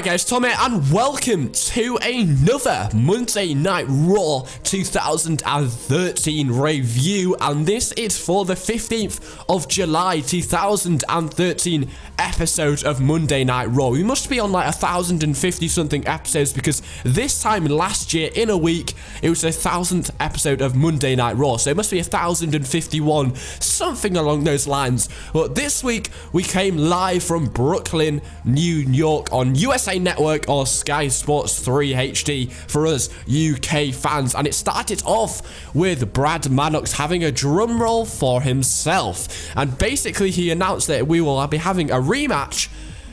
Alright guys, Tom here, and welcome to another Monday Night Raw 2013 review, and this is for the 15th of July 2013 episode of Monday Night Raw. We must be on like 1,050 something episodes, because this time last year in a week it was the 1,000th episode of Monday Night Raw, so it must be 1,051, something along those lines. But this week we came live from Brooklyn, New York on USA Network or Sky Sports 3 HD for us UK fans, and it started off with Brad Maddox having a drum roll for himself, and basically he announced that we will be having a rematch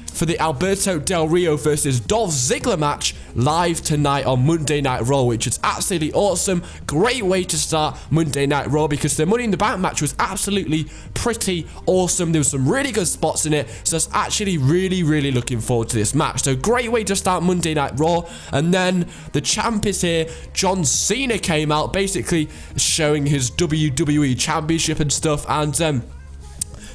for the Alberto Del Rio versus Dolph Ziggler match live tonight on Monday Night Raw, which is absolutely awesome. Great way to start Monday Night Raw, because the Money in the Bank match was absolutely pretty awesome. There was some really good spots in it, so I was actually really looking forward to this match. So great way to start Monday Night Raw. And then the champ is here. John Cena came out, basically showing his WWE championship and stuff, and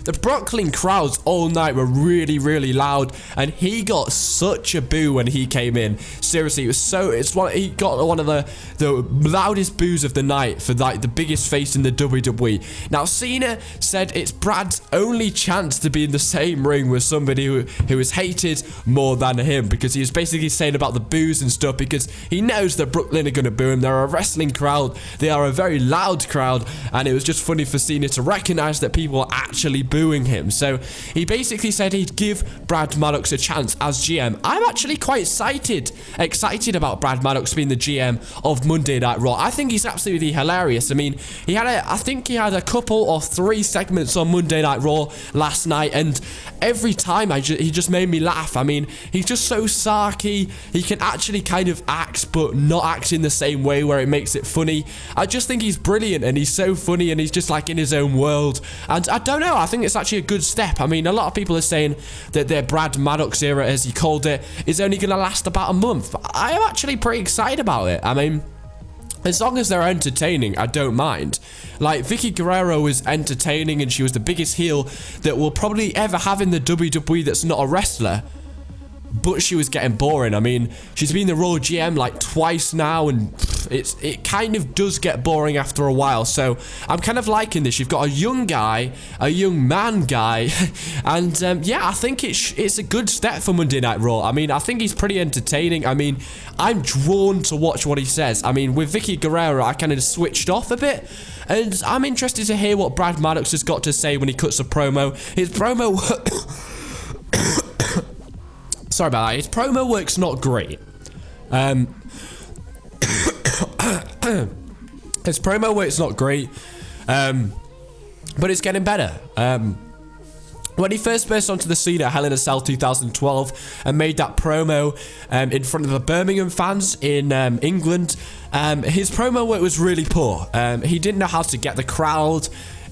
the Brooklyn crowds all night were really loud, and he got such a boo when he came in. Seriously, he got one of the loudest boos of the night for like the biggest face in the WWE. Now Cena said it's Brad's only chance to be in the same ring with somebody who is hated more than him, because he was basically saying about the boos and stuff, because he knows that Brooklyn are going to boo him. They're a wrestling crowd, they are a very loud crowd, and it was just funny for Cena to recognize that people are actually booing him. So he basically said he'd give Brad Maddox a chance as GM. I'm actually quite excited about Brad Maddox being the GM of Monday Night Raw. I think he's absolutely hilarious. I mean, I think he had a couple or 3 segments on Monday Night Raw last night, and every time he just made me laugh. I mean, he's just so sarky. He can actually kind of act, but not act in the same way where it makes it funny. I just think he's brilliant, and he's so funny, and he's just like in his own world. And I don't know, I think it's actually a good step. I mean, a lot of people are saying that their Brad Maddox era, as he called it, is only going to last about a month. I am actually pretty excited about it. I mean, as long as they're entertaining, I don't mind. Like, Vicky Guerrero was entertaining, and she was the biggest heel that we'll probably ever have in the WWE that's not a wrestler. But she was getting boring. I mean, she's been the Raw GM like twice now, and it kind of does get boring after a while. So I'm kind of liking this. You've got a young guy, a young man guy, and yeah, I think it's a good step for Monday Night Raw. I mean, I think he's pretty entertaining. I mean, I'm drawn to watch what he says. I mean, with Vicky Guerrero, I kind of switched off a bit, and I'm interested to hear what Brad Maddox has got to say when he cuts a promo. His promo sorry about that. His promo work's not great. His promo work's not great, but it's getting better. When he first burst onto the scene at Hell in a Cell 2012 and made that promo in front of the Birmingham fans in England, his promo work was really poor. He didn't know how to get the crowd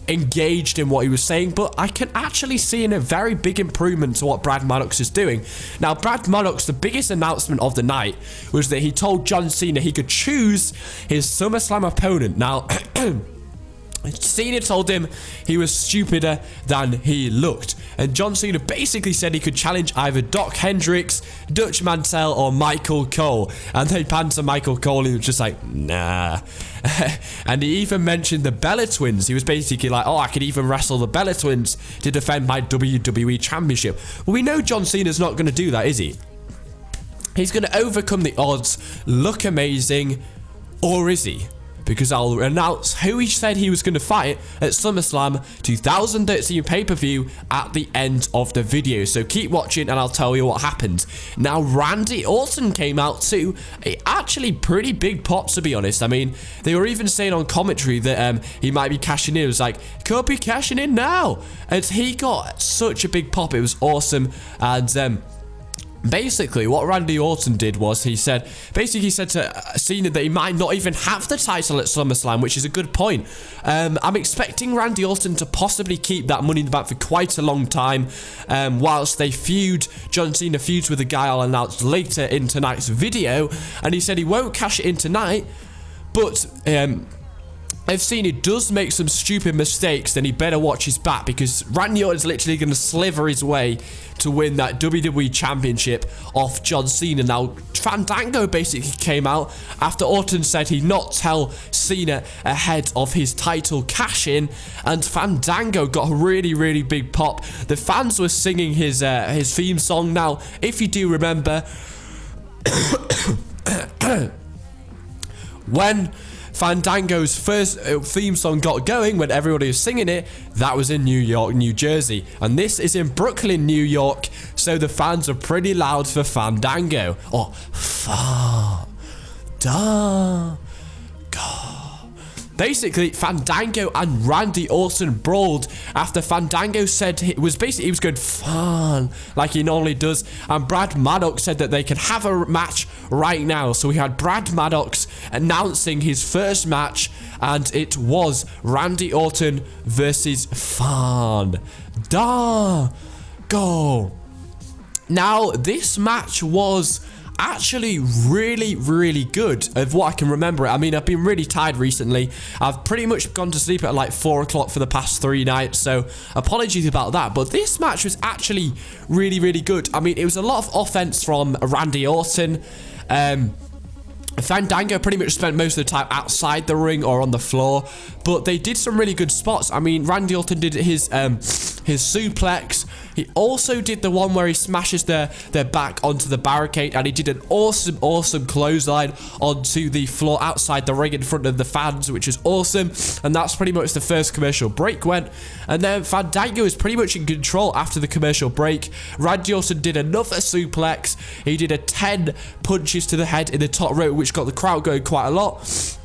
engaged in what he was saying, but I can actually see a very big improvement to what Brad Maddox is doing. Now, Brad Maddox, the biggest announcement of the night was that he told John Cena he could choose his SummerSlam opponent. Now, Cena told him he was stupider than he looked, and John Cena basically said he could challenge either Doc Hendricks, Dutch Mantell, or Michael Cole, and they panned to Michael Cole, and he was just like, nah. And he even mentioned the Bella Twins. He was basically like, oh, I could even wrestle the Bella Twins to defend my WWE Championship. Well, we know John Cena's not going to do that, is he? He's going to overcome the odds, look amazing, or is he? Because I'll announce who he said he was going to fight at SummerSlam 2013 pay-per-view at the end of the video. So keep watching and I'll tell you what happened. Now, Randy Orton came out too. Actually pretty big pop, to be honest. I mean, they were even saying on commentary that he might be cashing in. It was like, could be cashing in now. And he got such a big pop. It was awesome. And basically, what Randy Orton did was he said to Cena that he might not even have the title at SummerSlam, which is a good point. I'm expecting Randy Orton to possibly keep that Money in the Bank for quite a long time, whilst they feud. John Cena feuds with a guy I'll announce later in tonight's video, and he said he won't cash it in tonight, but if Cena does make some stupid mistakes, then he better watch his back, because Randy Orton's literally going to sliver his way to win that WWE Championship off John Cena. Now, Fandango basically came out after Orton said he'd not tell Cena ahead of his title cash-in, and Fandango got a really, really big pop. The fans were singing his theme song. Now, if you do remember, when Fandango's first theme song got going, when everybody was singing it, that was in New York, New Jersey. And this is in Brooklyn, New York, so the fans are pretty loud for Fandango. Or Fandango. Basically, Fandango and Randy Orton brawled after Fandango said he was going fun like he normally does, and Brad Maddox said that they could have a match right now. So we had Brad Maddox announcing his first match, and it was Randy Orton versus Fandango. Now, this match was actually really, really good of what I can remember. I mean, I've been really tired recently. I've pretty much gone to sleep at like 4 o'clock for the past 3 nights, so apologies about that. But this match was actually really, really good. I mean, it was a lot of offense from Randy Orton. Fandango pretty much spent most of the time outside the ring or on the floor, but they did some really good spots. I mean, Randy Orton did his suplex. He also did the one where he smashes their back onto the barricade, and he did an awesome clothesline onto the floor outside the ring in front of the fans, which is awesome. And that's pretty much the first commercial break went. And then Fandango is pretty much in control after the commercial break. Randy Orton did another suplex. He did a 10 punches to the head in the top rope, which got the crowd going quite a lot.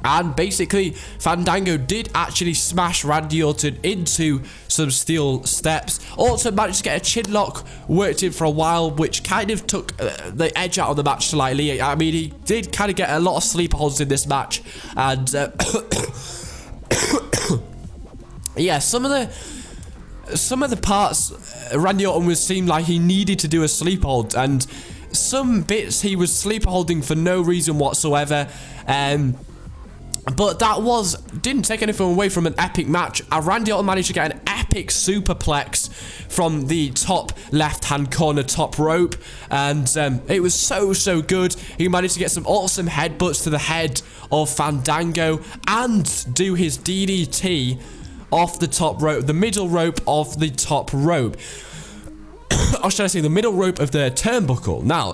And basically, Fandango did actually smash Randy Orton into some steel steps. Orton managed to get a chin lock, worked in for a while, which kind of took the edge out of the match slightly. I mean, he did kind of get a lot of sleeper holds in this match. And, yeah, some of the parts, Randy Orton seemed like he needed to do a sleeper hold. And some bits he was sleeper holding for no reason whatsoever. But that didn't take anything away from an epic match. Randy Orton managed to get an epic superplex from the top left-hand corner top rope. And it was so good. He managed to get some awesome headbutts to the head of Fandango and do his DDT off the top rope, the middle rope of the top rope. Or should I say the middle rope of the turnbuckle. Now,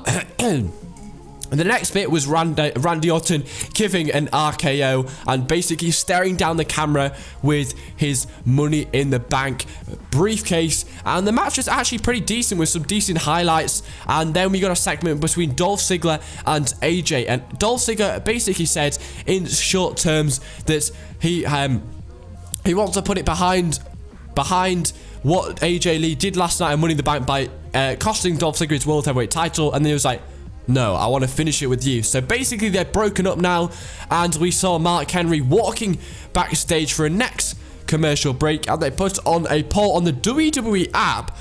the next bit was Randy Orton giving an RKO and basically staring down the camera with his Money in the Bank briefcase. And the match was actually pretty decent with some decent highlights. And then we got a segment between Dolph Ziggler and AJ. And Dolph Ziggler basically said in short terms that he wants to put it behind what AJ Lee did last night at Money in the Bank by costing Dolph Ziggler his World Heavyweight title. And then he was like, no, I want to finish it with you. So basically, they're broken up now, and we saw Mark Henry walking backstage for a next commercial break, and they put on a poll on the WWE app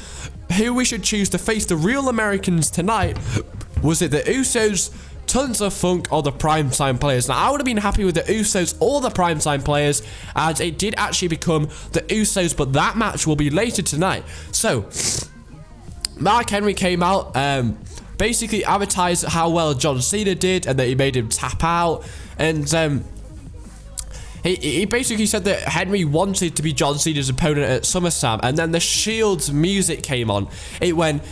who we should choose to face the Real Americans tonight. Was it the Usos, Tons of Funk, or the Primetime Players? Now, I would have been happy with the Usos or the Primetime Players, and it did actually become the Usos, but that match will be later tonight. So, Mark Henry came out, basically advertised how well John Cena did and that he made him tap out. And he basically said that Henry wanted to be John Cena's opponent at SummerSlam. And then the Shield's music came on. It went,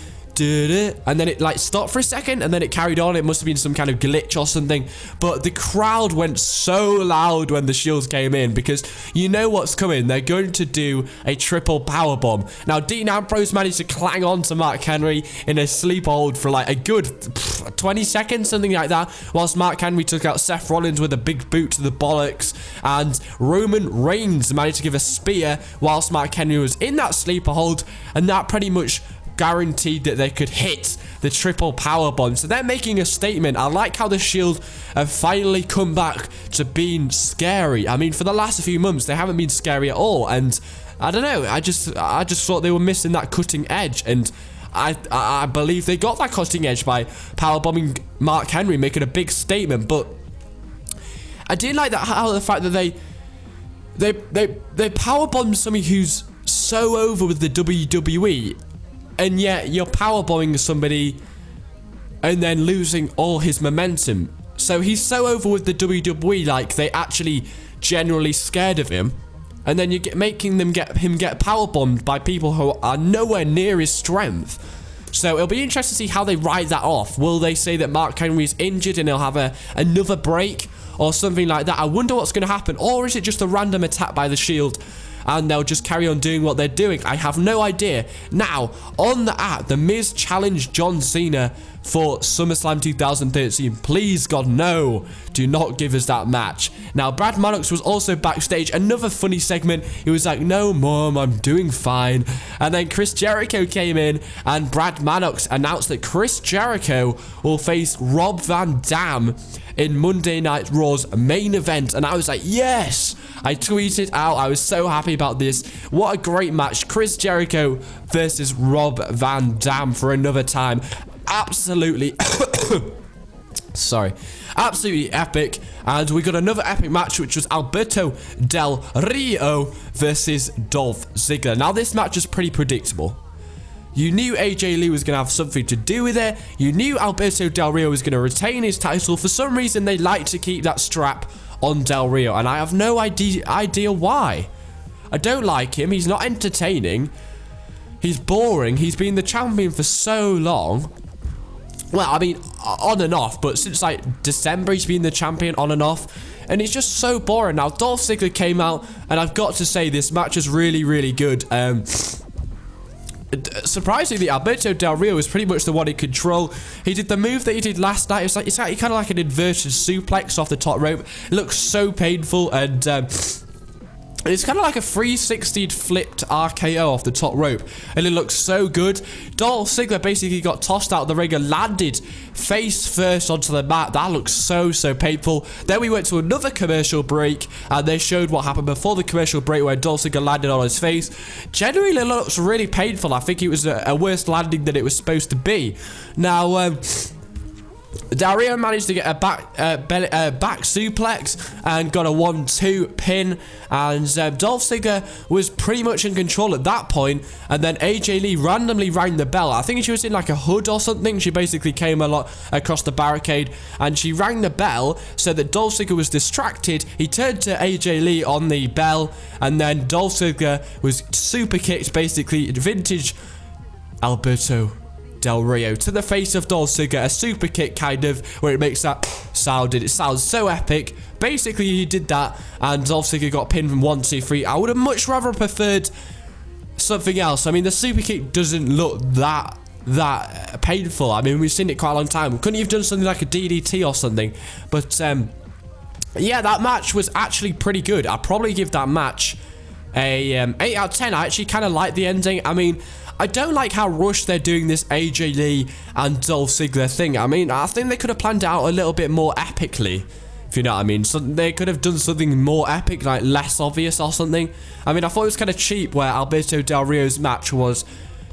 and then it like stopped for a second, and then it carried on. It must have been some kind of glitch or something, but the crowd went so loud when the Shields came in, because you know what's coming. They're going to do a triple powerbomb. Now, Dean Ambrose managed to clang on to Mark Henry in a sleep hold for like a good 20 seconds, something like that, whilst Mark Henry took out Seth Rollins with a big boot to the bollocks, and Roman Reigns managed to give a spear whilst Mark Henry was in that sleeper hold, and that pretty much guaranteed that they could hit the triple power bomb. So they're making a statement. I like how the Shield have finally come back to being scary. I mean, for the last few months they haven't been scary at all, and I don't know, I just thought they were missing that cutting edge, and I believe they got that cutting edge by powerbombing Mark Henry, making a big statement. But I did like that, how the fact that they they powerbomb somebody who's so over with the WWE, and yet you're powerbombing somebody and then losing all his momentum. So he's so over with the WWE, like they actually generally scared of him, and then you're making him get powerbombed by people who are nowhere near his strength. So it'll be interesting to see how they write that off. Will they say that Mark Henry's injured and he'll have another break or something like that? I wonder what's going to happen. Or is it just a random attack by the Shield and they'll just carry on doing what they're doing? I have no idea. Now, on the app, The Miz challenged John Cena for SummerSlam 2013. Please, God, no. Do not give us that match. Now, Brad Maddox was also backstage. Another funny segment. He was like, no, Mom, I'm doing fine. And then Chris Jericho came in, and Brad Maddox announced that Chris Jericho will face Rob Van Dam in Monday Night Raw's main event. And I was like, yes. I tweeted out. I was so happy about this. What a great match. Chris Jericho versus Rob Van Dam for another time. Absolutely sorry, absolutely epic. And we got another epic match, which was Alberto Del Rio versus Dolph Ziggler. Now this match is pretty predictable. You knew AJ Lee was going to have something to do with it. You knew Alberto Del Rio was going to retain his title. For some reason they like to keep that strap on Del Rio, and I have no idea why. I don't like him. He's not entertaining. He's boring. He's been the champion for so long. Well, I mean, on and off, but since like December, he's been the champion on and off, and it's just so boring. Now, Dolph Ziggler came out, and I've got to say, this match is really, really good. Surprisingly, Alberto Del Rio is pretty much the one in control. He did the move that he did last night. It's kind of like an inverted suplex off the top rope. It looks so painful, and it's kind of like a 360 flipped RKO off the top rope, and it looks so good. Dolph Ziggler basically got tossed out of the ring and landed face first onto the mat. That looks so painful. Then we went to another commercial break, and they showed what happened before the commercial break, where Dolph Ziggler landed on his face. Generally, it looks really painful. I think it was a worse landing than it was supposed to be. Now, Del Rio managed to get a back suplex and got a 1-2 pin, and Dolph Ziggler was pretty much in control at that point. And then AJ Lee randomly rang the bell. I think she was in like a hood or something. She basically came across the barricade, and she rang the bell so that Dolph Ziggler was distracted. He turned to AJ Lee on the bell, and then Dolph Ziggler was super kicked, basically vintage Alberto Del Rio to the face of Dolph Ziggler, a super kick kind of, where it makes that sound, and it sounds so epic. Basically, he did that, and Dolph Ziggler got pinned from 1, 2, 3. I would have much rather preferred something else. I mean, the super kick doesn't look that painful. I mean, we've seen it quite a long time. Couldn't you have done something like a DDT or something? But yeah, that match was actually pretty good. I'd probably give that match a 8 out of 10. I actually kind of like the ending. I mean, I don't like how rushed they're doing this AJ Lee and Dolph Ziggler thing. I mean, I think they could have planned it out a little bit more epically, if you know what I mean. So they could have done something more epic, like less obvious or something. I mean, I thought it was kind of cheap where Alberto Del Rio's match was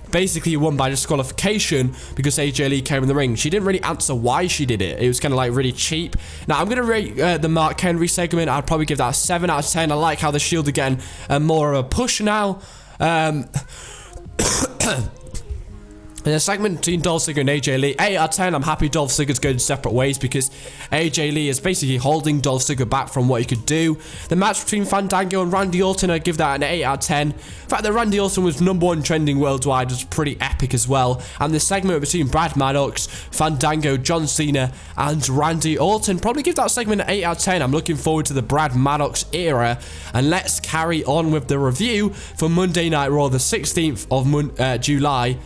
basically won by disqualification because AJ Lee came in the ring. She didn't really answer why she did it. It was kind of like really cheap. Now, I'm going to rate the Mark Henry segment. I'd probably give that a 7 out of 10. I like how the Shield are getting more of a push now. In a segment between Dolph Ziggler and AJ Lee, 8 out of 10. I'm happy Dolph Ziggler's going separate ways because AJ Lee is basically holding Dolph Ziggler back from what he could do. The match between Fandango and Randy Orton, I'd give that an 8 out of 10. The fact that Randy Orton was #1 trending worldwide was pretty epic as well. And the segment between Brad Maddox, Fandango, John Cena, and Randy Orton, probably give that segment an 8 out of 10. I'm looking forward to the Brad Maddox era. And let's carry on with the review for Monday Night Raw, the 16th of July.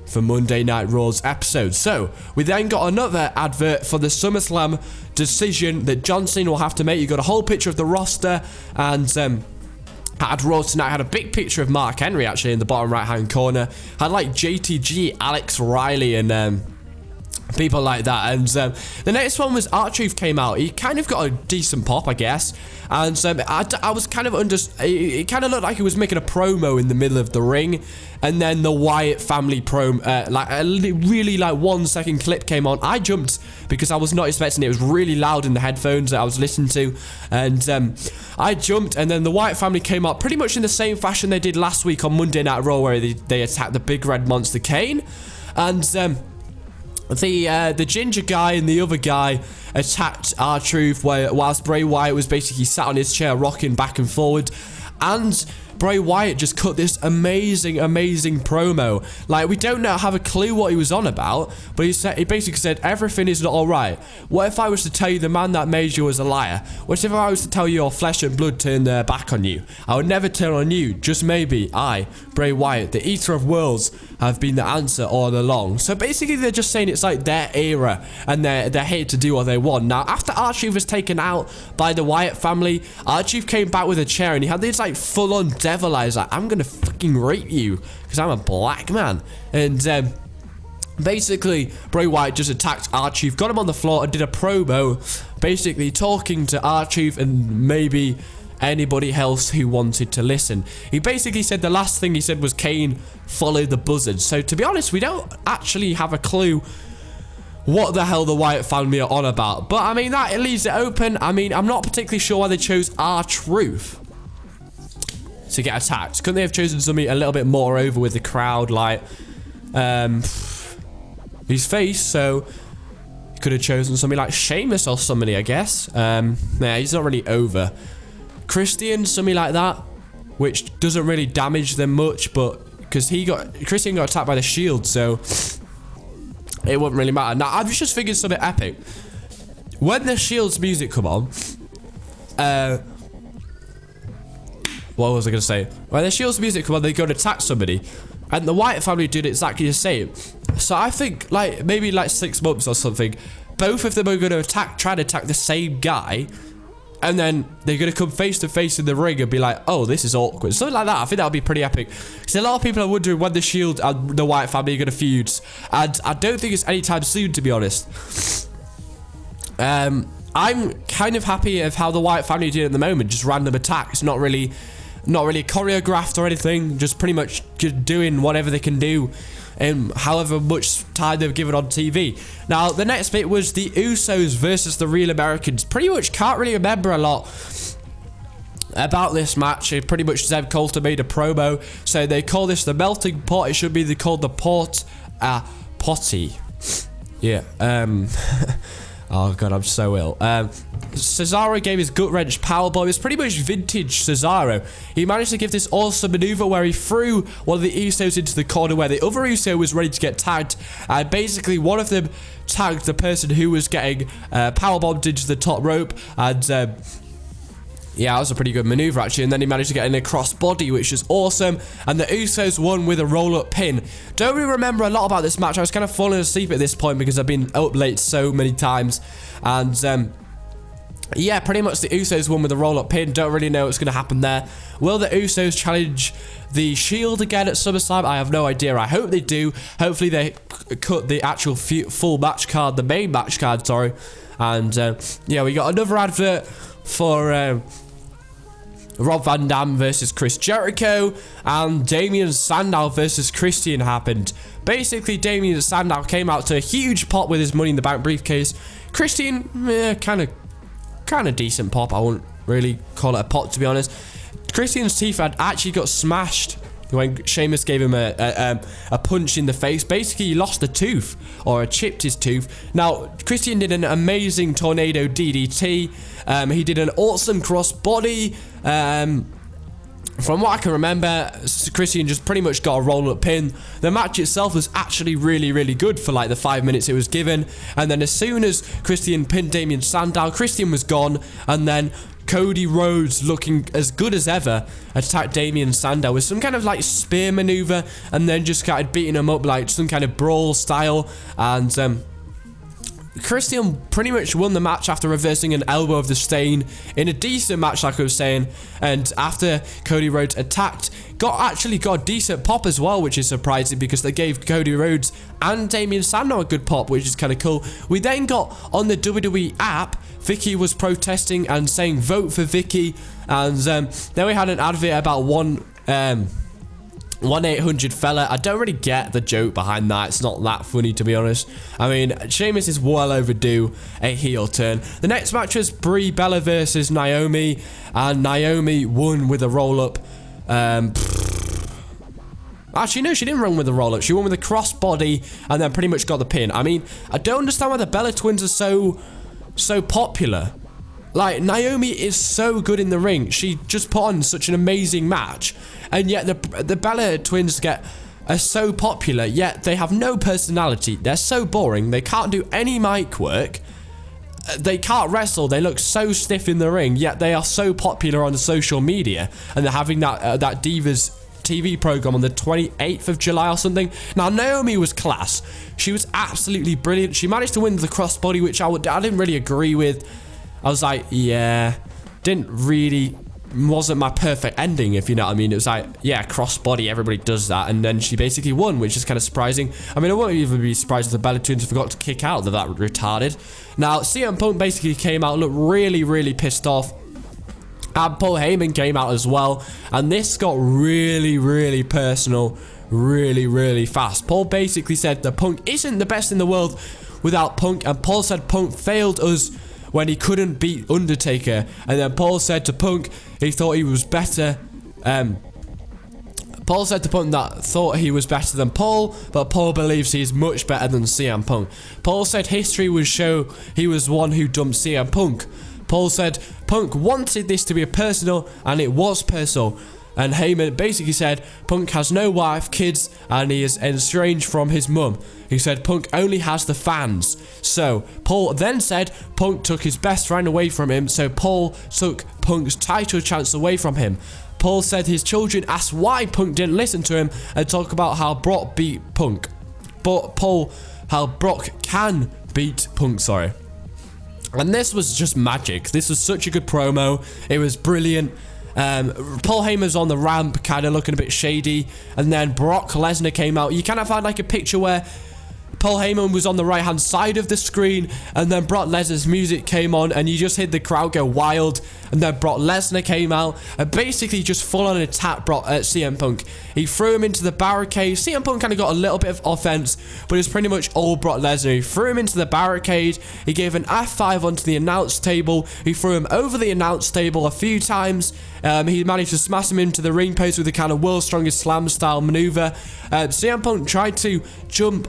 For Monday Night Raw's episode. So, we then got another advert for the SummerSlam decision that John Cena will have to make. You got a whole picture of the roster, and at Raw tonight had a big picture of Mark Henry actually in the bottom right hand corner. Had like JTG, Alex Riley, and people like that. And the next one was R-Truth came out. He kind of got a decent pop, I guess. And I was kind of it kind of looked like he was making a promo in the middle of the ring. And then the Wyatt family like a really like 1 second clip came on. I jumped because I was not expecting it. It was really loud in the headphones that I was listening to. And I jumped, and then the Wyatt family came out pretty much in the same fashion they did last week on Monday Night Raw, where they attacked the big red monster Kane. And the ginger guy and the other guy attacked R-Truth whilst Bray Wyatt was basically sat on his chair rocking back and forward. And Bray Wyatt just cut this amazing promo. Like, we don't have a clue what he was on about, but he basically said, everything is not alright. What if I was to tell you the man that made you was a liar? What if I was to tell you your flesh and blood turned their back on you? I would never turn on you, just maybe I, Bray Wyatt, the eater of worlds, have been the answer all along. So basically they're just saying it's like their era, and they're here to do what they want. Now, after R-Truth was taken out by the Wyatt family, R-Truth came back with a chair, and he had this like full-on devil eyes, like, I'm gonna fucking rape you because I'm a black man. And basically Bray Wyatt just attacked R-Truth, got him on the floor, and did a promo basically talking to R-Truth and maybe anybody else who wanted to listen. He basically said the last thing he said was, Kane, follow the buzzard. So to be honest, we don't actually have a clue what the hell the Wyatt family are on about. But I mean, that leaves it open. I mean, I'm not particularly sure why they chose R-Truth to get attacked. Couldn't they have chosen something a little bit more over with the crowd, like his face? So he could have chosen something like Sheamus or somebody, I guess. Yeah, he's not really over. Christian, something like that, which doesn't really damage them much, but because Christian got attacked by the Shield, so it wouldn't really matter. Now, I've just figured something epic. When the Shield's music come on, what was I going to say? When the Shield's music come on, they go to attack somebody, and the Wyatt family did exactly the same. So I think, like, maybe like 6 months or something, both of them are going to try to attack the same guy, and then they're going to come face to face in the ring and be like, oh, this is awkward. Something like that. I think that would be pretty epic. Because a lot of people are wondering when the Shield and the Wyatt family are going to feud. And I don't think it's anytime soon, to be honest. I'm kind of happy of how the Wyatt family did at the moment. Just random attacks. Not really choreographed or anything. Just pretty much just doing whatever they can do. However much time they've given on TV. Now, the next bit was the Usos versus the Real Americans. Pretty much can't really remember a lot about this match. Pretty much Zeb Coulter made a promo. So they call this the melting pot. It should be called the potty. Yeah. Oh god, I'm so ill. Cesaro gave his gut-wrench powerbomb. It's pretty much vintage Cesaro. He managed to give this awesome maneuver where he threw one of the Usos into the corner where the other Uso was ready to get tagged. And basically, one of them tagged the person who was getting powerbombed into the top rope. And yeah, that was a pretty good maneuver, actually. And then he managed to get in a crossbody, which is awesome. And the Usos won with a roll-up pin. Don't really remember a lot about this match. I was kind of falling asleep at this point because I've been up late so many times. And yeah, pretty much the Usos won with a roll-up pin. Don't really know what's going to happen there. Will the Usos challenge the Shield again at SummerSlam? I have no idea. I hope they do. Hopefully they cut the actual full match card, the main match card, sorry. And yeah, we got another advert for Rob Van Dam versus Chris Jericho, and Damien Sandow versus Christian happened. Basically, Damien Sandow came out to a huge pop with his Money in the Bank briefcase. Christian, kind of decent pop. I wouldn't really call it a pop, to be honest. Christian's teeth had actually got smashed when Sheamus gave him a punch in the face. Basically, he lost a tooth, or chipped his tooth. Now, Christian did an amazing tornado DDT. He did an awesome crossbody. From what I can remember, Christian just pretty much got a roll-up pin. The match itself was actually really good for like the 5 minutes it was given. And then as soon as Christian pinned Damien Sandow, Christian was gone. And then Cody Rhodes, looking as good as ever, attacked Damien Sandow with some kind of like spear maneuver, and then just started beating him up like some kind of brawl style. And Christian pretty much won the match after reversing an elbow of the Stain in a decent match, like I was saying. And after Cody Rhodes attacked, actually got a decent pop as well, which is surprising because they gave Cody Rhodes and Damien Sandow a good pop, which is kind of cool. We then got on the WWE app, Vicky was protesting and saying vote for Vicky, and then we had an advert about 1-800 fella. I don't really get the joke behind that. It's not that funny, to be honest. I mean, Sheamus is well overdue a heel turn. The next match was Brie Bella versus Naomi, and Naomi won with a roll-up. Actually, no, she didn't run with the roll-up. She won with a crossbody and then pretty much got the pin. I mean, I don't understand why the Bella twins are so popular. Like, Naomi is so good in the ring. She just put on such an amazing match. And yet the Bella twins are so popular, yet they have no personality. They're so boring. They can't do any mic work. They can't wrestle. They look so stiff in the ring, yet they are so popular on social media. And they're having that Divas TV program on the 28th of July or something. Now, Naomi was class. She was absolutely brilliant. She managed to win the crossbody, which I didn't really agree with. I was like, yeah, wasn't my perfect ending, if you know what I mean. It was like, yeah, crossbody, everybody does that, and then she basically won, which is kind of surprising. I mean, I wouldn't even be surprised if the Bella Twins forgot to kick out. They're that retarded. Now, CM Punk basically came out, looked really, really pissed off, and Paul Heyman came out as well, and this got really, really personal, really, really fast. Paul basically said that Punk isn't the best in the world without Punk, and Paul said Punk failed us when he couldn't beat Undertaker. And then Paul said to Punk he thought he was better. Paul said to Punk that thought he was better than Paul, but Paul believes he is much better than CM Punk. Paul said history would show he was one who dumped CM Punk. Paul said Punk wanted this to be personal, and it was personal. And Heyman basically said Punk has no wife, kids, and he is estranged from his mum. He said Punk only has the fans. So Paul then said Punk took his best friend away from him, so Paul took Punk's title chance away from him. Paul said his children asked why Punk didn't listen to him and talk about how Brock beat Punk. But how Brock can beat Punk, sorry. And this was just magic. This was such a good promo. It was brilliant. Paul Heyman's on the ramp, kind of looking a bit shady, and then Brock Lesnar came out. You kind of had like a picture where Paul Heyman was on the right hand side of the screen, and then Brock Lesnar's music came on, and you just heard the crowd go wild. And then Brock Lesnar came out and basically just full on attacked CM Punk. He threw him into the barricade. CM Punk kind of got a little bit of offense, but it's pretty much all Brock Lesnar. He threw him into the barricade. He gave an F5 onto the announce table. He threw him over the announce table a few times. He managed to smash him into the ring post with a kind of world's strongest slam style maneuver. CM Punk tried to jump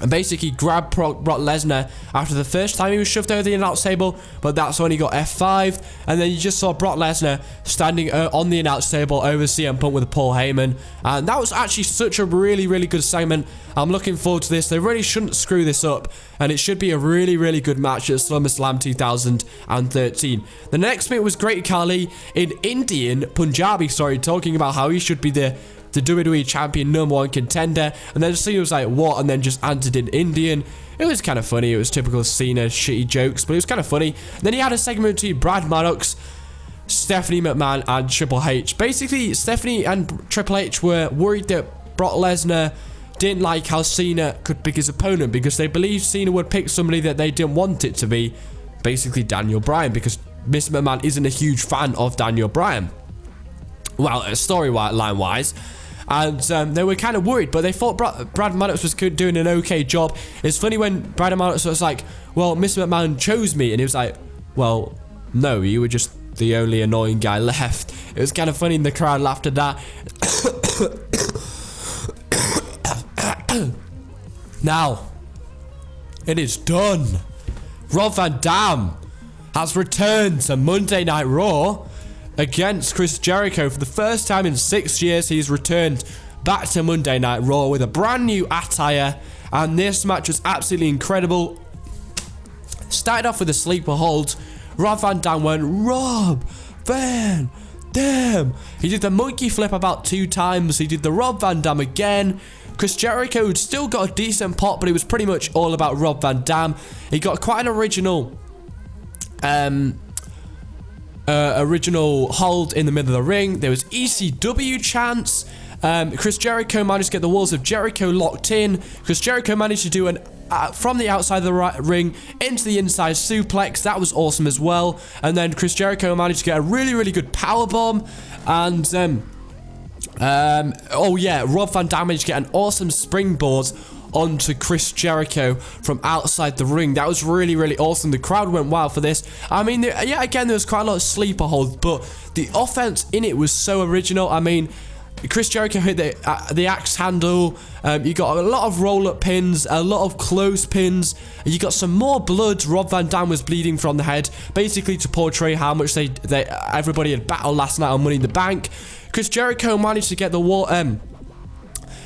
and basically grabbed Brock Lesnar after the first time he was shoved over the announce table, but that's when he got F5, and then you just saw Brock Lesnar standing on the announce table over CM Punk with Paul Heyman, and that was actually such a really, really good segment. I'm looking forward to this. They really shouldn't screw this up, and it should be a really, really good match at SummerSlam 2013. The next bit was Great Khali in Punjabi, talking about how he should be the WWE champion #1 contender, and then Cena was like, what? And then just answered in Indian. It was kind of funny. It was typical Cena shitty jokes, but it was kind of funny. And then he had a segment between Brad Maddox, Stephanie McMahon, and Triple H. Basically, Stephanie and Triple H were worried that Brock Lesnar didn't like how Cena could pick his opponent, because they believed Cena would pick somebody that they didn't want it to be, basically Daniel Bryan, because Mr. McMahon isn't a huge fan of Daniel Bryan. Well, storyline wise. And they were kind of worried, but they thought Brad Maddox was doing an okay job. It's funny when Brad Maddox was like, well, Mr. McMahon chose me, and he was like, well, no, you were just the only annoying guy left. It was kind of funny, and the crowd laughed at that. Now, it is done. Rob Van Dam has returned to Monday Night Raw against Chris Jericho. For the first time in 6 years, he's returned back to Monday Night Raw with a brand new attire, and this match was absolutely incredible. Started off with a sleeper hold. Rob Van Dam went, Rob Van Dam. He did the monkey flip about 2 times. He did the Rob Van Dam again. Chris Jericho still got a decent pop, but it was pretty much all about Rob Van Dam. He got quite an original hold in the middle of the ring. There was ECW chants. Chris Jericho managed to get the walls of Jericho locked in. Chris Jericho managed to do an from the outside of the ring into the inside suplex. That was awesome as well. And then Chris Jericho managed to get a really good power bomb. And oh yeah, Rob Van Dam managed to get an awesome springboard onto Chris Jericho from outside the ring. That was really awesome. The crowd went wild for this. I mean, yeah, again, there was quite a lot of sleeper holds, but the offense in it was so original. I mean, Chris Jericho hit the axe handle. You got a lot of roll-up pins, a lot of close pins. You got some more blood. Rob Van Dam was bleeding from the head, basically to portray how much everybody had battled last night on Money in the Bank. Chris Jericho managed to get the wall.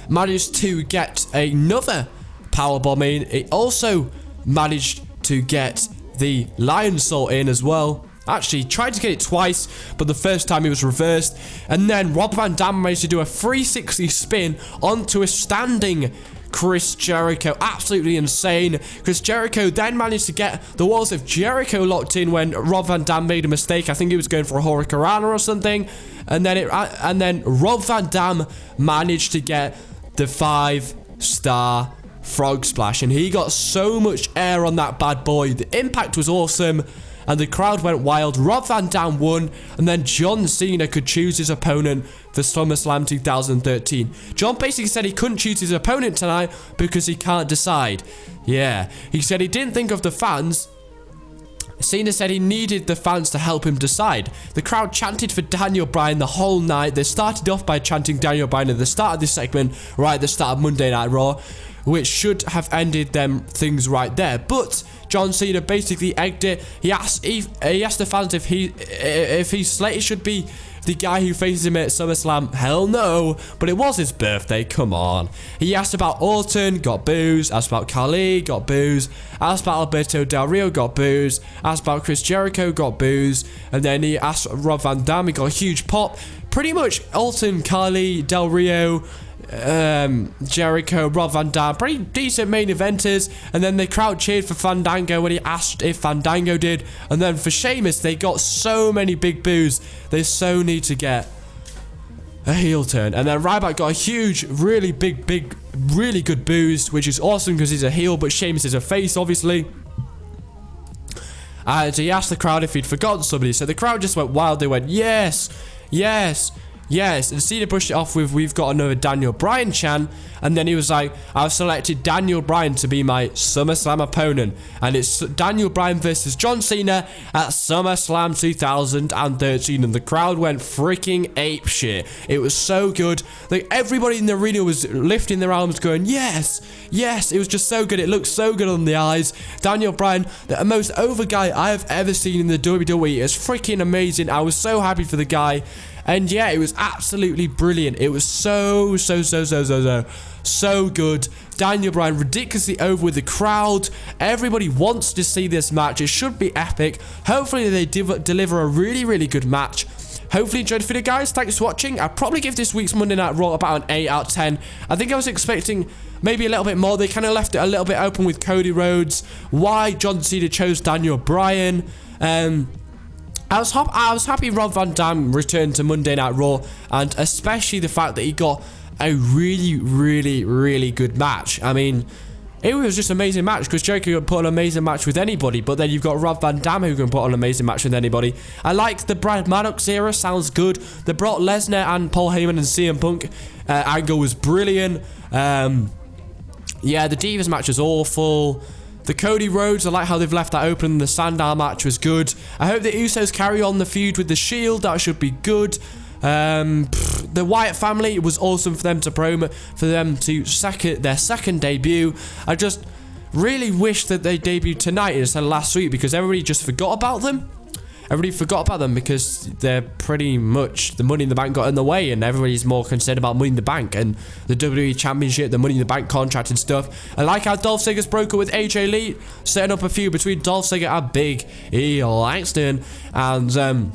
Managed to get another powerbomb in. It also managed to get the Lion Salt in as well. Actually, tried to get it twice, but the first time it was reversed. And then Rob Van Dam managed to do a 360 spin onto a standing Chris Jericho. Absolutely insane. Chris Jericho then managed to get the walls of Jericho locked in when Rob Van Dam made a mistake. I think he was going for a Hurricanrana or something. And then Rob Van Dam managed to get the 5-star frog splash. And he got so much air on that bad boy. The impact was awesome. And the crowd went wild. Rob Van Dam won, and then John Cena could choose his opponent for SummerSlam 2013. John basically said he couldn't choose his opponent tonight because he can't decide. Yeah, he said he didn't think of the fans. Cena said he needed the fans to help him decide. The crowd chanted for Daniel Bryan the whole night. They started off by chanting Daniel Bryan at the start of this segment, right at the start of Monday Night Raw, which should have ended them things right there. But John Cena basically egged it. He asked the fans if he's slated should be the guy who faces him at SummerSlam. Hell no, but it was his birthday, come on. He asked about Orton, got boos. Asked about Khali, got boos. Asked about Alberto Del Rio, got boos. Asked about Chris Jericho, got boos. And then he asked Rob Van Dam, he got a huge pop. Pretty much Orton, Khali, Del Rio, Jericho, Rob Van Dam, pretty decent main eventers. And then the crowd cheered for Fandango when he asked if Fandango did. And then for Sheamus, they got so many big boos. They so need to get a heel turn. And then Ryback got a huge, really big, really good boos, which is awesome because he's a heel, but Sheamus is a face, obviously. And he asked the crowd if he'd forgotten somebody, so the crowd just went wild. They went, yes, yes, yes. And Cena pushed it off with, we've got another Daniel Bryan chant. And then he was like, I've selected Daniel Bryan to be my SummerSlam opponent. And it's Daniel Bryan versus John Cena at SummerSlam 2013. And the crowd went freaking apeshit. It was so good. Like, everybody in the arena was lifting their arms going, yes, yes. It was just so good. It looked so good on the eyes. Daniel Bryan, the most over guy I have ever seen in the WWE. It's freaking amazing. I was so happy for the guy. And yeah, it was absolutely brilliant. It was so good. Daniel Bryan ridiculously over with the crowd. Everybody wants to see this match. It should be epic. Hopefully they deliver a really good match. Hopefully you enjoyed the video, guys. Thanks for watching. I'll probably give this week's Monday Night Raw about an 8 out of 10. I think I was expecting maybe a little bit more. They kind of left it a little bit open with Cody Rhodes. Why John Cena chose Daniel Bryan. I was happy Rob Van Dam returned to Monday Night Raw, and especially the fact that he got a really good match. I mean, it was just an amazing match because Jericho can put on an amazing match with anybody, but then you've got Rob Van Dam who can put on an amazing match with anybody. I like the Brad Maddox era, sounds good. The Brock Lesnar and Paul Heyman and CM Punk angle was brilliant. Yeah, the Divas match was awful. The Cody Rhodes, I like how they've left that open. The Sandow match was good. I hope the Usos carry on the feud with the Shield. That should be good. The Wyatt family, it was awesome for them to promo, for them to their second debut. I just really wish that they debuted tonight instead of last week because everybody just forgot about them. Everybody forgot about them because they're pretty much, the Money in the Bank got in the way and everybody's more concerned about Money in the Bank and the WWE Championship, the Money in the Bank contract and stuff. I like how Dolph Ziggler's broke up with AJ Lee, setting up a feud between Dolph Ziggler and Big E Langston. And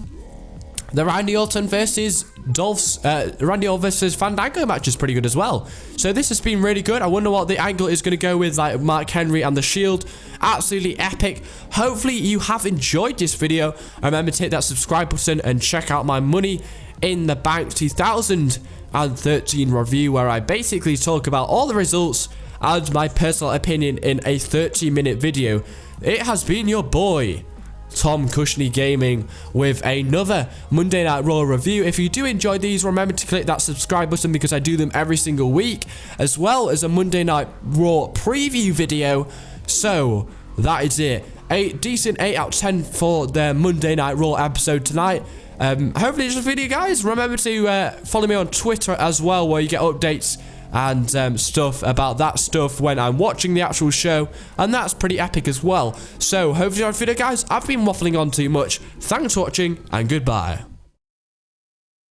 The Randy Orton versus Randy Orton versus Fandango match is pretty good as well. So this has been really good. I wonder what the angle is going to go with, like Mark Henry and the Shield. Absolutely epic. Hopefully you have enjoyed this video. Remember to hit that subscribe button and check out my Money in the Bank 2013 review, where I basically talk about all the results and my personal opinion in a 30-minute video. It has been your boy, Tom Cushnie Gaming, with another Monday Night Raw review. If you do enjoy these, remember to click that subscribe button because I do them every single week, as well as a Monday Night Raw preview video. So that is it. A decent 8 out of 10 for the Monday Night Raw episode tonight. Hopefully it's a video, guys. Remember to follow me on Twitter as well, where you get updates and stuff about that stuff when I'm watching the actual show, and that's pretty epic as well. So hopefully you enjoyed the video, guys. I've been waffling on too much. Thanks for watching, and goodbye.